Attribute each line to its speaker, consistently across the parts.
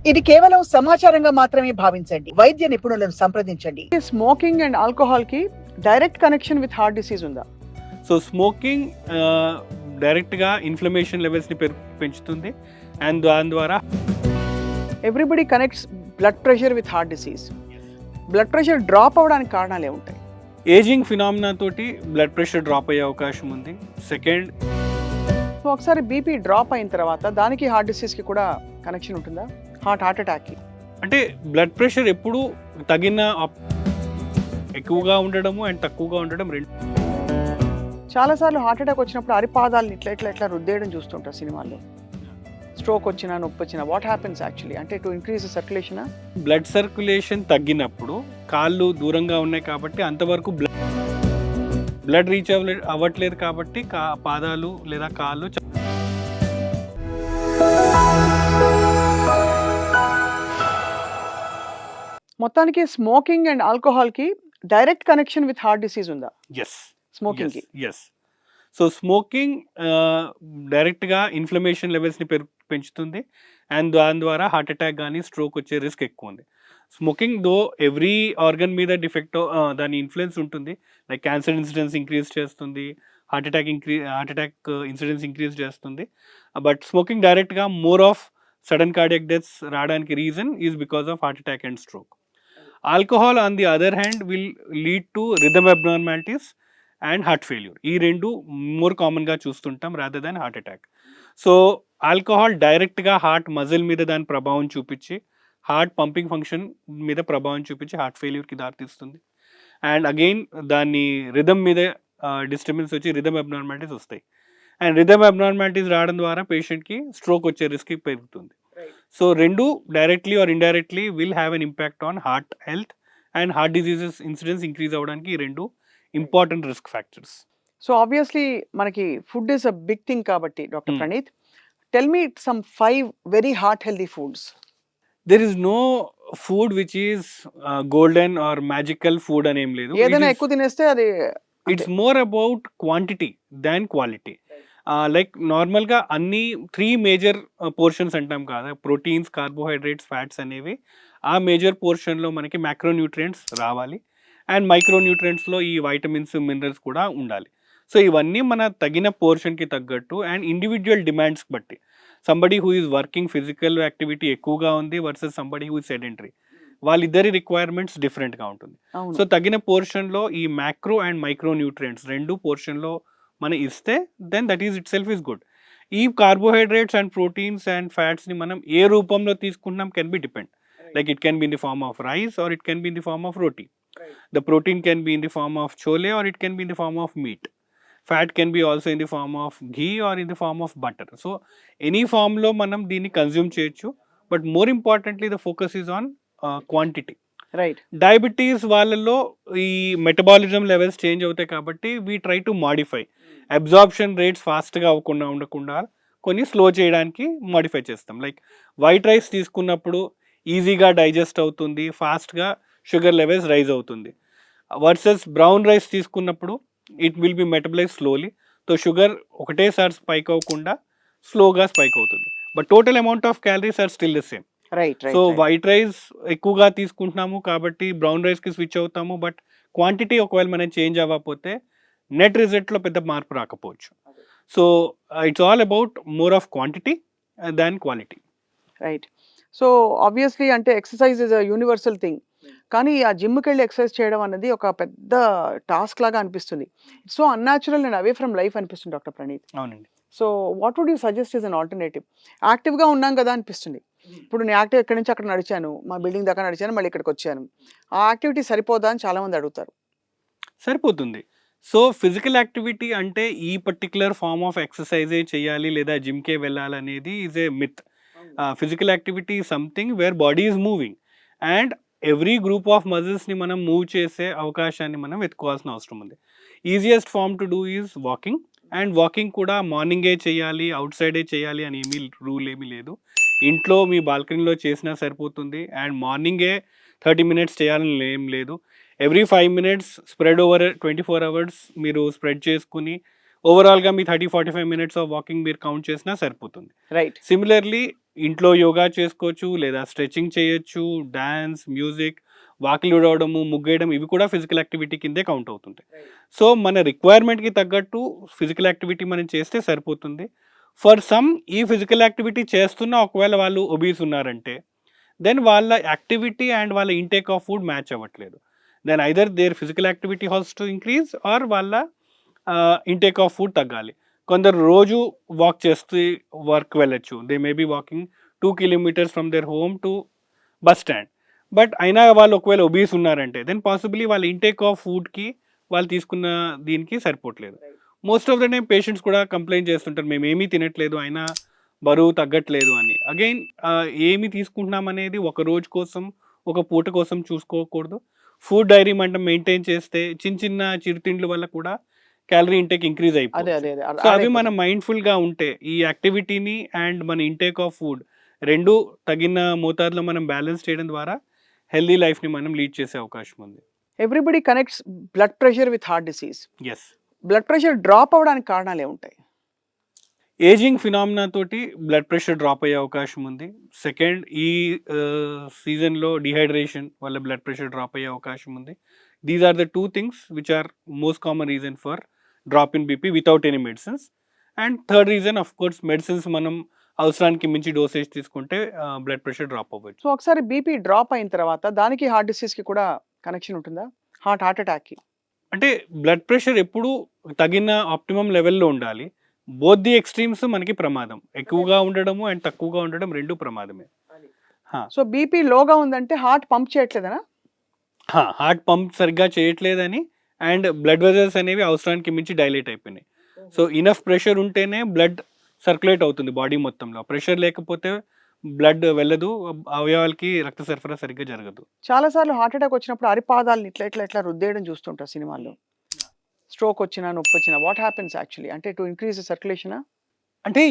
Speaker 1: ఇది కేవలం సమాచారంగా మాత్రమే భావించండి. వైద్య నిపుణులను సంప్రదించండి.
Speaker 2: స్మోకింగ్ అండ్ ఆల్కహాల్ కి direct connection with heart disease ఉందా?
Speaker 3: సో స్మోకింగ్ డైరెక్ట్గా ఇన్ఫ్లమేషన్ లెవెల్స్ని పెంచుతుంది అండ్ దాని ద్వారా
Speaker 2: everybody connects blood pressure with heart disease. Blood pressure drop అవ్వడానికి కారణాలు ఏముంటాయి?
Speaker 3: ఏజింగ్ ఫినామినా తోటి బ్లడ్ ప్రెషర్ డ్రాప్ అయ్యే అవకాశం ఉంది. సెకండ్,
Speaker 2: సో ఒకసారి బీపీ డ్రాప్ అయిన తర్వాత దానికి హార్ట్ డిసీజ్కి కూడా కనెక్షన్ ఉంటుందా? హార్ట్ అటాక్కి
Speaker 3: అంటే బ్లడ్ ప్రెషర్ ఎప్పుడు తగిన ఎక్కువగా ఉండడము అండ్ తక్కువగా ఉండడం రెండు.
Speaker 2: చాలాసార్లు హార్ట్ అటాక్ వచ్చినప్పుడు అరిపాదాలను ఇట్లా ఇట్లా ఇట్లా రుద్దేయడం చూస్తుంటారు సినిమాల్లో. స్ట్రోక్ వచ్చినా నొప్పి వచ్చినా వాట్ హ్యాపెన్స్ యాక్చువల్లీ? అంటే to increase circulation.
Speaker 3: Blood circulation తగ్గినప్పుడు కాళ్ళు దూరంగా ఉన్నాయి కాబట్టి అంతవరకు బ్లడ్ రీచ్ అవ్వట్లేదు కాబట్టి పాదాలు లేదా కాళ్ళు
Speaker 2: మొత్తానికి స్మోకింగ్ అండ్ ఆల్కహాల్ కి direct connection with heart disease ఉందా?
Speaker 3: ఎస్
Speaker 2: స్మోకింగ్ కి.
Speaker 3: ఎస్. సో స్మోకింగ్ డైరెక్ట్గా ఇన్ఫ్లమేషన్ లెవెల్స్ని పెంచుతుంది అండ్ దాని ద్వారా హార్ట్ అటాక్ కానీ స్ట్రోక్ వచ్చే రిస్క్ ఎక్కువ ఉంది. స్మోకింగ్ దో ఎవ్రీ ఆర్గన్ మీద డిఫెక్ట్ దాని ఇన్ఫ్లుయెన్స్ ఉంటుంది. లైక్ క్యాన్సర్ ఇన్సిడెన్స్ ఇంక్రీజ్ చేస్తుంది, హార్ట్ అటాక్ ఇన్సిడెన్స్ ఇంక్రీజ్ చేస్తుంది. బట్ స్మోకింగ్ డైరెక్ట్గా more of sudden cardiac deaths రావడానికి reason is because of heart attack and stroke. Alcohol on the other hand will lead to rhythm abnormalities and heart failure. ఈ రెండు more కామన్గా చూస్తుంటాం rather than heart attack. So alcohol డైరెక్ట్గా heart muscle మీద దాని ప్రభావం చూపించి హార్ట్ పంపింగ్ ఫంక్షన్ మీద ప్రభావం చూపించి హార్ట్ ఫెయిల్యూర్కి దారితీస్తుంది. అండ్ అగైన్ దాన్ని రిథమ్ మీద డిస్టర్బెన్స్ వచ్చి రిథమ్ అబ్నార్మాలిటీస్ వస్తాయి. అండ్ రిథమ్ అబ్నార్మాలిటీస్ రావడం ద్వారా పేషెంట్కి స్ట్రోక్ వచ్చే రిస్క్ పెరుగుతుంది. సో రెండు directly or indirectly will have an impact on heart health and heart diseases incidence increase అవ్వడానికి ఈ రెండు important risk factors.
Speaker 2: So obviously మనకి food is a big thing కాబట్టి doctor Praneeth, tell me some 5 very heart healthy foods.
Speaker 3: There is no food which is golden or magical food అని ఏం లేదు.
Speaker 2: ఏదైనా ఎక్కువ తినేస్తే అది
Speaker 3: it's more about quantity than quality. Like నార్మల్గా అన్ని 3 మేజర్ పోర్షన్స్ అంటాం కదా, ప్రోటీన్స్, కార్బోహైడ్రేట్స్, ఫ్యాట్స్ అనేవి. ఆ మేజర్ పోర్షన్లో మనకి మ్యాక్రోన్యూట్రియంట్స్ రావాలి అండ్ మైక్రోన్యూట్రియంట్స్లో ఈ వైటమిన్స్, మినరల్స్ కూడా ఉండాలి. సో ఇవన్నీ మన తగిన పోర్షన్కి తగ్గట్టు అండ్ ఇండివిజువల్ డిమాండ్స్కి బట్టి, somebody who is working physical activity ఎక్కువగా ఉంది versus somebody who is sedentary, వాళ్ళిద్దరి రిక్వైర్మెంట్స్ డిఫరెంట్గా ఉంటుంది. సో తగిన పోర్షన్లో ఈ మ్యాక్రో అండ్ మైక్రో న్యూట్రియంట్స్ రెండు పోర్షన్లో మనం ఇస్తే then that is itself is good. ఈ కార్బోహైడ్రేట్స్ అండ్ ప్రోటీన్స్ అండ్ ఫ్యాట్స్ని మనం ఏ రూపంలో తీసుకుంటున్నాం can be depend. Like it can be in the form of rice or it can be in the form of roti. The protein can be in the form of chole or it can be in the form of meat. Fat can be also in the form of ghee or in the form of butter. So any form lo manam dini consume cheyochu, but more importantly the focus is on quantity.
Speaker 2: Right.
Speaker 3: Diabetes వాళ్ళలో ఈ metabolism levels change అవుతాయి కాబట్టి we try to modify absorption rates ఫాస్ట్గా అవ్వకుండా ఉండకుండా కొన్ని slow చేయడానికి modify చేస్తాం. లైక్ వైట్ రైస్ తీసుకున్నప్పుడు ఈజీగా డైజెస్ట్ అవుతుంది, ఫాస్ట్గా షుగర్ లెవెల్స్ రైజ్ అవుతుంది. వర్సెస్ బ్రౌన్ రైస్ తీసుకున్నప్పుడు it will be metabolise slowly. So sugar ఒకటేసారి స్పైక్ అవ్వకుండా స్లోగా స్పైక్ అవుతుంది, but total amount of calories are still the same. So white rice ఎక్కువగా తీసుకుంటున్నాము కాబట్టి బ్రౌన్ రైస్కి స్విచ్ అవుతాము, బట్ క్వాంటిటీ ఒకవేళ మనం చేంజ్ అవ్వకపోతే నెట్ రిజల్ట్లో పెద్ద మార్పు రాకపోవచ్చు. So it's all about more of quantity than quality.
Speaker 2: Right. So obviously అంటే exercise is a universal thing, కానీ ఆ జిమ్కి వెళ్ళి ఎక్సర్సైజ్ చేయడం అనేది ఒక పెద్ద టాస్క్ లాగా అనిపిస్తుంది. So unnatural and away from life అనిపిస్తుంది డాక్టర్ ప్రణీత్.
Speaker 3: అవునండి.
Speaker 2: So what would you suggest is an alternative? యాక్టివ్గా ఉన్నాం కదా అనిపిస్తుంది. ఇప్పుడు నేను యాక్టివ్ ఎక్కడి నుంచి అక్కడ నడిచాను, మా బిల్డింగ్ దాకా నడిచాను, మళ్ళీ ఇక్కడికి వచ్చాను. ఆ యాక్టివిటీ సరిపోదా అని చాలామంది అడుగుతారు.
Speaker 3: సరిపోతుంది. సో ఫిజికల్ యాక్టివిటీ అంటే ఈ పర్టికులర్ ఫార్మ్ ఆఫ్ ఎక్సర్సైజే చేయాలి లేదా జిమ్కే వెళ్ళాలనేది is a myth. Physical activity something where body is moving and every group of మజిల్స్ని మనం మూవ్ చేసే అవకాశాన్ని మనం వెతుకోవాల్సిన అవసరం ఉంది. Easiest form to do is walking. And walking కూడా మార్నింగే చేయాలి, అవుట్ సైడే చేయాలి అని రూల్ ఏమీ లేదు. ఇంట్లో మీ బాల్కనీలో చేసినా సరిపోతుంది. అండ్ మార్నింగే 30 minutes చేయాలని ఏం లేదు. Every 5 minutes spread over 24 hours మీరు స్ప్రెడ్ చేసుకుని ఓవరాల్గా మీ 30-45 మినిట్స్ ఆఫ్ వాకింగ్ మీరు కౌంట్ చేసినా సరిపోతుంది.
Speaker 2: రైట్.
Speaker 3: సిమిలర్లీ ఇంట్లో యోగా చేసుకోవచ్చు, లేదా స్ట్రెచింగ్ చేయొచ్చు, డాన్స్, మ్యూజిక్, వాకిలి ఊడవడము, ముగ్గేయడం ఇవి కూడా ఫిజికల్ యాక్టివిటీ కిందే కౌంట్ అవుతుంటాయి. సో మన రిక్వైర్మెంట్కి తగ్గట్టు ఫిజికల్ యాక్టివిటీ మనం చేస్తే సరిపోతుంది. ఫర్ సమ్ ఈ ఫిజికల్ యాక్టివిటీ చేస్తున్నా ఒకవేళ వాళ్ళు ఒబీస్ ఉన్నారంటే దెన్ వాళ్ళ యాక్టివిటీ అండ్ వాళ్ళ ఇంటేక్ ఆఫ్ ఫుడ్ మ్యాచ్ అవ్వట్లేదు. Then either their physical activity has to increase or వాళ్ళ ఇంటేక్ ఆఫ్ ఫుడ్ తగ్గాలి. కొందరు రోజు వాక్ చేస్తూ వర్క్ వెళ్ళొచ్చు. They may be walking 2 kilometres from their home to bus stand. But అయినా వాళ్ళు ఒకవేళ ఒబీస్ ఉన్నారంటే దెన్ పాసిబిలీ వాళ్ళ ఇంటేక్ ఆఫ్ ఫుడ్కి వాళ్ళు తీసుకున్న దీనికి సరిపోవట్లేదు. Most of the time patients కూడా కంప్లైంట్ చేస్తుంటారు, మేము ఏమీ తినట్లేదు అయినా బరువు తగ్గట్లేదు అని. అగైన్ ఏమి తీసుకుంటున్నాం అనేది ఒక రోజు కోసం, ఒక పూట కోసం చూసుకోకూడదు. ఫుడ్ డైరీ మనం మెయింటైన్ చేస్తే చిన్న చిన్న చిరుతిండ్ల వల్ల కూడా క్యాలరీ ఇంటేక్ ఇంక్రీజ్
Speaker 2: అదే
Speaker 3: అయిపోతుంది.
Speaker 2: అదే అదే
Speaker 3: సో అవి మనం మైండ్ఫుల్గా ఉంటే ఈ యాక్టివిటీని అండ్ మన ఇంటేక్ ఆఫ్ ఫుడ్ రెండు తగిన మోతాదులో మనం బ్యాలెన్స్ చేయడం ద్వారా హెల్దీ లైఫ్ని మనం లీడ్ చేసే అవకాశం ఉంది.
Speaker 2: Everybody connects blood pressure with heart disease.
Speaker 3: Yes,
Speaker 2: blood pressure drop అవ్వడానికి కారణాలు ఏముంటాయి?
Speaker 3: ఏజింగ్ ఫినామినా తోటి బ్లడ్ ప్రెషర్ డ్రాప్ అయ్యే అవకాశం ఉంది. సెకండ్, ఈ సీజన్లో డిహైడ్రేషన్ వల్ల బ్లడ్ ప్రెషర్ డ్రాప్ అయ్యే అవకాశం ఉంది. These are the 2 things which are most common reason for drop in BP without any medicines. And third reason of course medicines మనం అవసరానికి మించి డోసేజ్ తీసుకుంటే బ్లడ్ ప్రెషర్ డ్రాప్ అవ్వచ్చు.
Speaker 2: సో ఒకసారి బీపీ డ్రాప్ అయిన తర్వాత దానికి హార్ట్ డిసీజ్కి కూడా కనెక్షన్ ఉంటుందా? హార్ట్ అటాక్కి?
Speaker 3: అంటే బ్లడ్ ప్రెషర్ ఎప్పుడు తగిన ఆప్టిమం లెవెల్లో ఉండాలి. బోత్ ది ఎక్స్ట్రీమ్స్ మనకి ప్రమాదం. ఎక్కువగా ఉండడము అండ్ తక్కువగా ఉండడం రెండు ప్రమాదమే.
Speaker 2: సో బీపీ లోగా ఉందంటే హార్ట్ పంప్ చేయట్లేదనా?
Speaker 3: హార్ట్ పంప్ సరిగ్గా చేయట్లేదని అండ్ బ్లడ్ వెజల్స్ అనేవి అవసరానికి మించి డైలేట్ అయిపోయినాయి. సో ఇనఫ్ ప్రెషర్ ఉంటేనే బ్లడ్ సర్క్యులేట్ అవుతుంది బాడీ మొత్తంలో. ప్రెషర్ లేకపోతే బ్లడ్ వెళ్ళదు, అవయవాలకి రక్త సరఫరా సరిగ్గా జరగదు.
Speaker 2: చాలా సార్లు హార్ట్ అటాక్ వచ్చినప్పుడు అరిపాదాలను ఇట్లా ఇట్లా ఇట్లా రుద్దేయడం చూస్తుంటారు సినిమాల్లో. స్ట్రోక్ వచ్చినా నొప్పి వచ్చినా వాట్ హ్యాపెన్స్ యాక్చువల్లీ? అంటే టు ఇంక్రీజ్ సర్క్యులేషనా?
Speaker 3: అంటే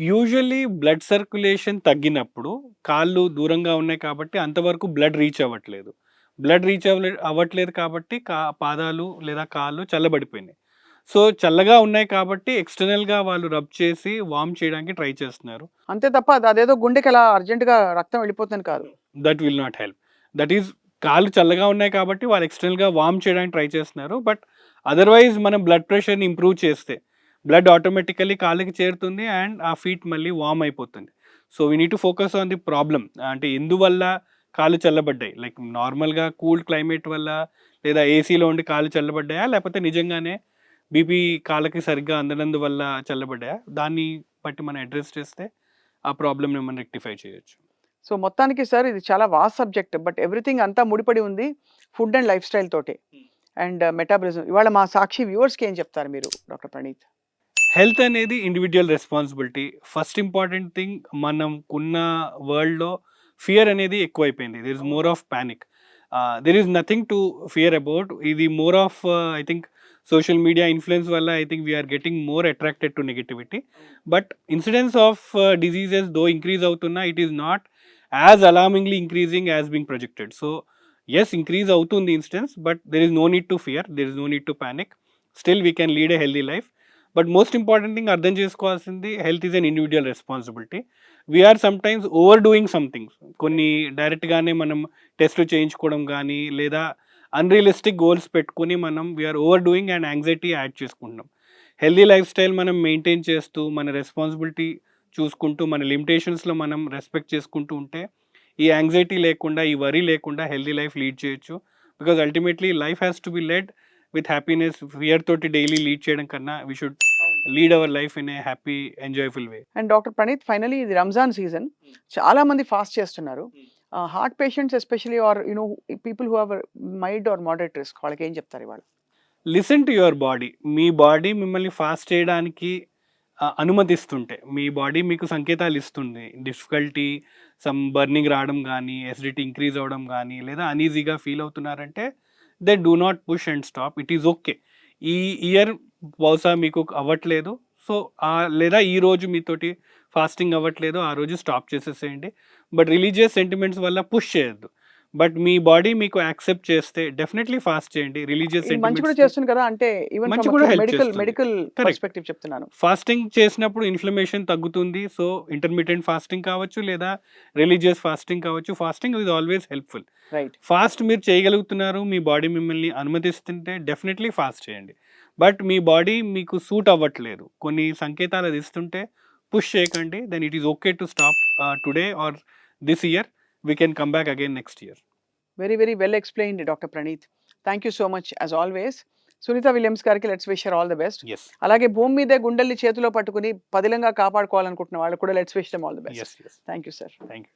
Speaker 3: యూజువల్లీ బ్లడ్ సర్క్యులేషన్ తగ్గినప్పుడు కాళ్ళు దూరంగా ఉన్నాయి కాబట్టి అంతవరకు బ్లడ్ రీచ్ అవ్వట్లేదు. బ్లడ్ రీచ్ అవ్వట్లేదు కాబట్టి పాదాలు లేదా కాళ్ళు చల్లబడిపోయినాయి. సో చల్లగా ఉన్నాయి కాబట్టి ఎక్స్టర్నల్గా వాళ్ళు రబ్ చేసి వార్మ్ చేయడానికి ట్రై చేస్తున్నారు.
Speaker 2: అంతే తప్ప అదేదో గుండెకి అలా అర్జెంటుగా రక్తం వెళ్ళిపోతుంది కాదు.
Speaker 3: That will not help. That is కాళ్ళు చల్లగా ఉన్నాయి కాబట్టి వాళ్ళు ఎక్స్టర్నల్గా వార్మ్ చేయడానికి ట్రై చేస్తున్నారు. బట్ అదర్వైజ్ మనం బ్లడ్ ప్రెషర్ని ఇంప్రూవ్ చేస్తే బ్లడ్ ఆటోమేటికల్లీ కాళ్ళకి చేరుతుంది అండ్ ఆ ఫీట్ మళ్ళీ వార్మ్ అయిపోతుంది. So we need to focus on the problem. అంటే ఎందువల్ల కాళ్ళు చల్లబడ్డాయి? లైక్ నార్మల్గా కూల్ క్లైమేట్ వల్ల లేదా ఏసీలో ఉండి కాళ్ళు చల్లబడ్డాయా, లేకపోతే నిజంగానే బీపీ కాళ్ళకి సరిగ్గా అందనందువల్ల చల్లబడ్డాయా? దాన్ని బట్టి మనం అడ్రస్ చేస్తే ఆ ప్రాబ్లమ్ని మనం రెక్టిఫై చేయొచ్చు.
Speaker 2: సో మొత్తానికి సార్ ఇది చాలా వాస్ట్ సబ్జెక్ట్, బట్ ఎవ్రీథింగ్ అంతా ముడిపడి ఉంది ఫుడ్ అండ్ లైఫ్ స్టైల్ తోటి అండ్ మెటాబలిజం. ఇవాళ మా సాక్షి వ్యూవర్స్కి ఏం చెప్తారు మీరు డాక్టర్ ప్రణీత్?
Speaker 3: హెల్త్ అనేది individual responsibility. First important thing, మనకున్న వరల్డ్లో ఫియర్ అనేది ఎక్కువైపోయింది. There is more of panic. There is nothing to fear about. ఇది more of I think social media influence వల్ల I think we're getting more attracted to negativity. But incidence of diseases though increase అవుతున్నా it is not as alarmingly increasing as being projected. So yes, increase అవుతుంది incidence, but there is no need to fear, there is no need to panic. Still we can lead a healthy life. But most important thing అర్థం చేసుకోవాల్సింది, health is an individual responsibility. We're sometimes over doing somethings. కొన్ని డైరెక్ట్గానే మనం టెస్ట్లు చేయించుకోవడం కానీ లేదా unrealistic goals పెట్టుకుని మనం we're overdoing and anxiety add చేసుకుంటున్నాం. హెల్దీ లైఫ్ స్టైల్ మనం మెయింటైన్ చేస్తూ మన రెస్పాన్సిబిలిటీ చూసుకుంటూ మన లిమిటేషన్స్లో మనం రెస్పెక్ట్ చేసుకుంటూ ఉంటే ఈ యాంగ్జైటీ లేకుండా, ఈ వరీ లేకుండా హెల్దీ లైఫ్ లీడ్ చేయొచ్చు. Because ultimately life has to be led with happiness. Fear తోటి డైలీ లీడ్ చేయడం కన్నా we should lead our life in a happy enjoyful way.
Speaker 2: And doctor Praneeth, finally ఇది రంజాన్ సీజన్, చాలా మంది ఫాస్ట్ చేస్తున్నారు. Heart patients especially or you know people who have mild or moderate risk, వాళ్ళకి ఏం చెప్తారు ఇవాళ?
Speaker 3: Listen to your body. మీ body మిమ్మల్ని ఫాస్ట్ చేయడానికి అనుమతిస్తుంటే, మీ బాడీ మీకు సంకేతాలు ఇస్తుంది. డిఫికల్టీ, సమ్ బర్నింగ్ రావడం కానీ, ఎసిడిటీ ఇంక్రీజ్ అవ్వడం కానీ, లేదా అనీజీగా ఫీల్ అవుతున్నారంటే they do not push and stop. It is okay. ఈ ఇయర్ బహుశా మీకు అవ్వట్లేదు, సో లేదా ఈ రోజు మీతోటి ఫాస్టింగ్ అవ్వట్లేదు, ఆ రోజు స్టాప్ చేసేసేయండి. బట్ రిలీజియస్ సెంటిమెంట్స్ వల్ల పుష్ చేయొద్దు. బట్ మీ బాడీ మీకు యాక్సెప్ట్ చేస్తే డెఫినెట్లీ ఫాస్ట్ చేయండి. రిలీజియస్
Speaker 2: ఇది మంచి కూడా
Speaker 3: సెంటిమెంట్స్
Speaker 2: చేస్తుంది కదా, అంటే ఈవెన్
Speaker 3: మంచి కూడా help
Speaker 2: మెడికల్
Speaker 3: చేస్తుంది.
Speaker 2: Medical
Speaker 3: Correct.
Speaker 2: పర్స్పెక్టివ్ చెప్తున్నాను.
Speaker 3: ఫాస్టింగ్ చేసినప్పుడు ఇన్ఫ్లమేషన్ తగ్గుతుంది. సో ఇంటర్మీడియట్ ఫాస్టింగ్ కావచ్చు లేదా రిలీజియస్ ఫాస్టింగ్ కావచ్చు. Fasting is always helpful.
Speaker 2: Right.
Speaker 3: Fast మీరు చేయగలుగుతున్నారు, మీ బాడీ మిమ్మల్ని అనుమతిస్తుంటే డెఫినెట్లీ ఫాస్ట్ చేయండి. బట్ మీ బాడీ మీకు సూట్ అవ్వట్లేదు, కొన్ని సంకేతాలు అది ఇస్తుంటే పుష్ చేయకండి. Then it is okay to stop today or this year. We can come back again next year.
Speaker 2: Very very well explained doctor Praneeth. Thank you so much as always. Sunita Williams గారికి let's wish her all the best.
Speaker 3: Yes
Speaker 2: అలాగే భూమి మీదే గుండెల్ని చేతిలో పట్టుకుని పదిలంగా కాపాడుకోవాలనుకుంటున్న వాళ్ళు కూడా let's wish them all the best.
Speaker 3: Yes yes
Speaker 2: thank you sir.
Speaker 3: Thank you.